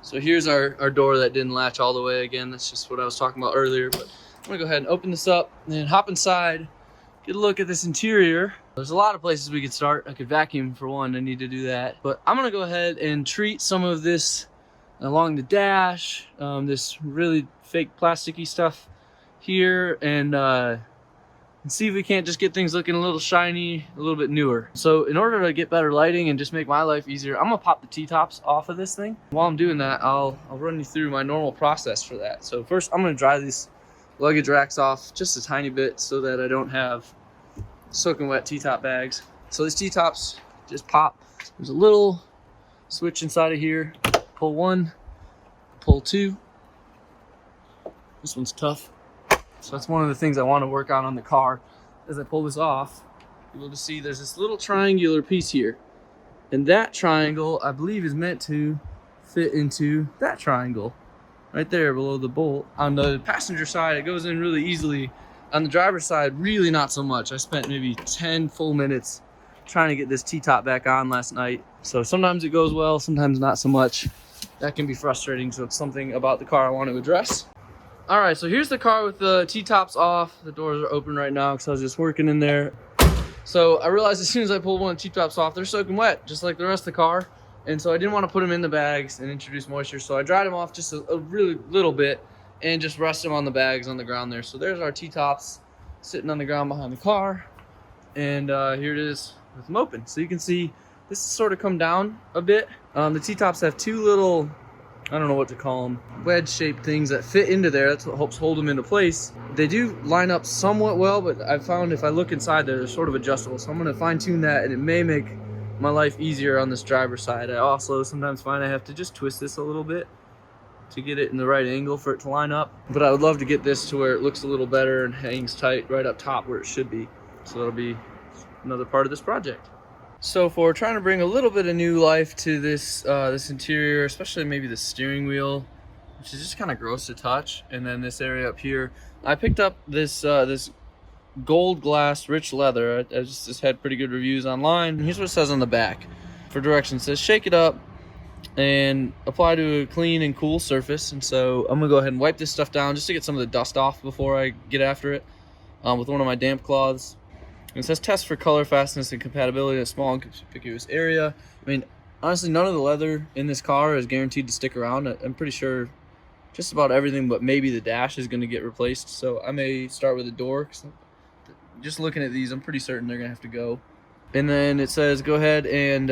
So here's our door that didn't latch all the way again. That's just what I was talking about earlier. But I'm gonna go ahead and open this up and then hop inside, get a look at this interior. There's a lot of places we could start. I could vacuum for one, I need to do that. But I'm gonna go ahead and treat some of this along the dash, this really fake plasticky stuff here, and see if we can't just get things looking a little shiny, a little bit newer. So in order to get better lighting and just make my life easier, I'm gonna pop the T-tops off of this thing. While I'm doing that, I'll run you through my normal process for that. So first, I'm gonna dry these luggage racks off just a tiny bit so that I don't have soaking wet T-top bags. So these T-tops just pop. There's a little switch inside of here. Pull one, pull two. This one's tough. So that's one of the things I want to work on the car. As I pull this off, you'll be able to see there's this little triangular piece here. And that triangle, I believe, is meant to fit into that triangle right there below the bolt. On the passenger side, it goes in really easily. On the driver's side, really not so much. I spent maybe 10 full minutes trying to get this T-top back on last night. So sometimes it goes well, sometimes not so much. That can be frustrating, so it's something about the car I want to address. All right, so here's the car with the T-tops off. The doors are open right now because I was just working in there. So I realized as soon as I pulled one of the T-tops off, they're soaking wet, just like the rest of the car. And so I didn't want to put them in the bags and introduce moisture. So I dried them off just a really little bit and just rest them on the bags on the ground there. So there's our T-tops sitting on the ground behind the car. And here it is with them open. So you can see this has sort of come down a bit. The T-tops have two little, I don't know what to call them, wedge-shaped things that fit into there. That's what helps hold them into place. They do line up somewhat well, but I found if I look inside there, they're sort of adjustable. So I'm going to fine-tune that, and it may make my life easier on this driver's side. I also sometimes find I have to just twist this a little bit to get it in the right angle for it to line up. But I would love to get this to where it looks a little better and hangs tight right up top where it should be. So that'll be another part of this project. So for trying to bring a little bit of new life to this this interior, especially maybe the steering wheel, which is just kind of gross to touch, and then this area up here, I picked up this this gold glass rich leather. I just had pretty good reviews online. Here's what it says on the back for directions. It says shake it up and apply to a clean and cool surface. And so I'm gonna go ahead and wipe this stuff down just to get some of the dust off before I get after it with one of my damp cloths. And it says test for color, fastness, and compatibility in a small and conspicuous area. I mean, honestly, none of the leather in this car is guaranteed to stick around. I'm pretty sure just about everything but maybe the dash is going to get replaced. So I may start with the door. Just looking at these, I'm pretty certain they're going to have to go. And then it says go ahead and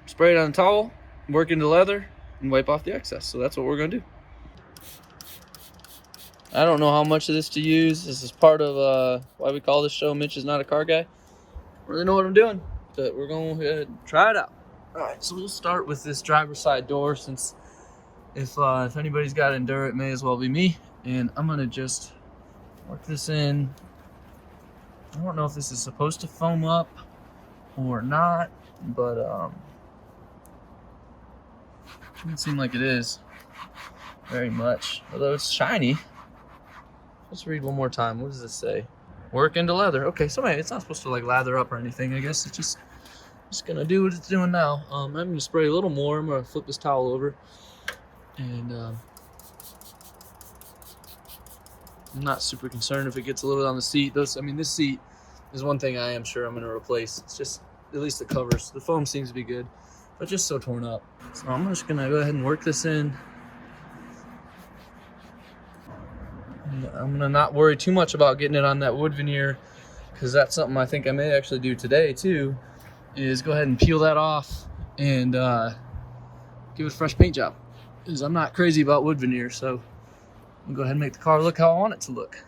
spray it on a towel, work into leather, and wipe off the excess. So that's what we're going to do. I don't know how much of this to use. This is part of why we call this show Mitch is Not a Car Guy. I don't really know what I'm doing, but we're going to try it out. All right, so we'll start with this driver's side door, since if anybody's got to endure it, may as well be me. And I'm going to just work this in. I don't know if this is supposed to foam up or not, but it doesn't seem like it is very much, although it's shiny. Let's read one more time. What does this say? Work into leather. Okay, so it's not supposed to like lather up or anything. I guess it's just gonna do what it's doing now. I'm gonna spray a little more. I'm gonna flip this towel over, and I'm not super concerned if it gets a little on the seat. This seat is one thing I am sure I'm gonna replace. It's just at least the covers. The foam seems to be good, but just so torn up. So I'm just gonna go ahead and work this in. I'm gonna not worry too much about getting it on that wood veneer, because that's something I think I may actually do today too, is go ahead and peel that off and give it a fresh paint job, because I'm not crazy about wood veneer. So I'll go ahead and make the car look how I want it to look.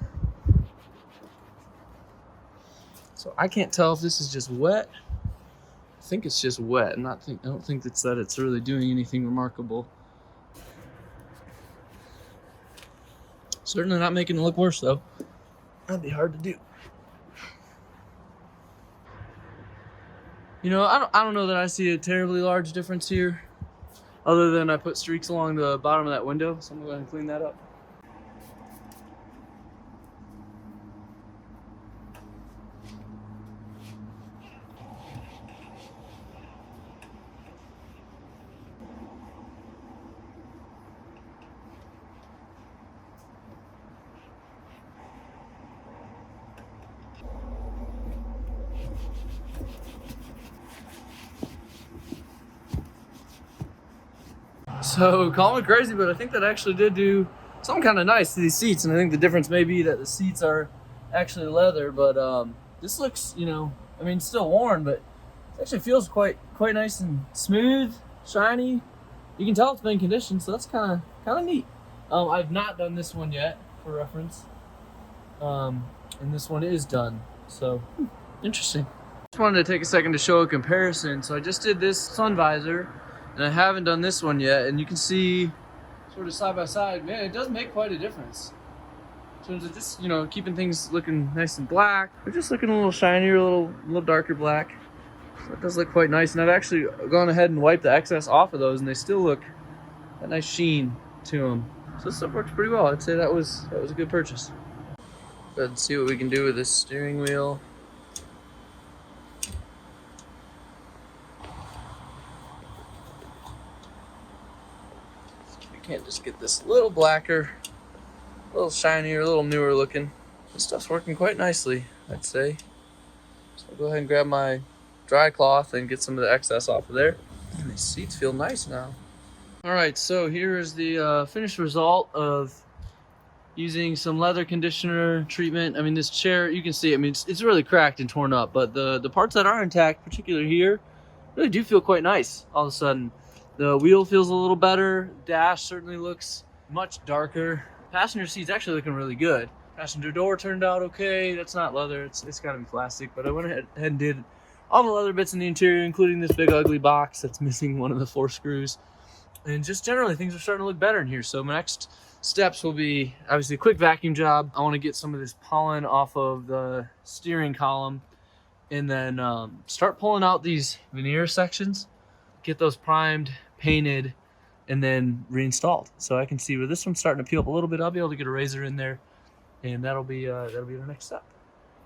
So I can't tell if this is just wet. I think it's just wet. I don't think it's that it's really doing anything remarkable. Certainly not making it look worse though. That'd be hard to do. You know, I don't know that I see a terribly large difference here, other than I put streaks along the bottom of that window. So I'm going to clean that up. So call me crazy, but I think that actually did do something kind of nice to these seats, and I think the difference may be that the seats are actually leather, but this looks, you know, I mean, it's still worn, but it actually feels quite nice and smooth, shiny. You can tell it's been conditioned, so that's kind of neat. I've not done this one yet, for reference, and this one is done, so interesting. Just wanted to take a second to show a comparison. So I just did this sun visor, and I haven't done this one yet, and you can see sort of side by side, man, it does make quite a difference in terms of just, you know, keeping things looking nice and black. They're just looking a little shinier, a little darker black. So it does look quite nice, and I've actually gone ahead and wiped the excess off of those, and they still look a nice sheen to them. So this stuff works pretty well. I'd say that was a good purchase. Go ahead and see what we can do with this steering wheel. Can't just get this a little blacker, a little shinier, a little newer looking. This stuff's working quite nicely, I'd say. So I'll go ahead and grab my dry cloth and get some of the excess off of there. And these seats feel nice now. All right, so here is the finished result of using some leather conditioner treatment. I mean, this chair, you can see, I mean, it's really cracked and torn up, but the parts that are intact, particularly here, really do feel quite nice all of a sudden. The wheel feels a little better. Dash certainly looks much darker. Passenger seat's actually looking really good. Passenger door turned out okay. That's not leather, it's gotta be plastic, but I went ahead and did all the leather bits in the interior, including this big ugly box that's missing one of the 4 screws. And just generally, things are starting to look better in here. So my next steps will be obviously a quick vacuum job. I want to get some of this pollen off of the steering column, and then start pulling out these veneer sections, get those primed, painted, and then reinstalled. So I can see where this one's starting to peel up a little bit. I'll be able to get a razor in there, and that'll be the next step.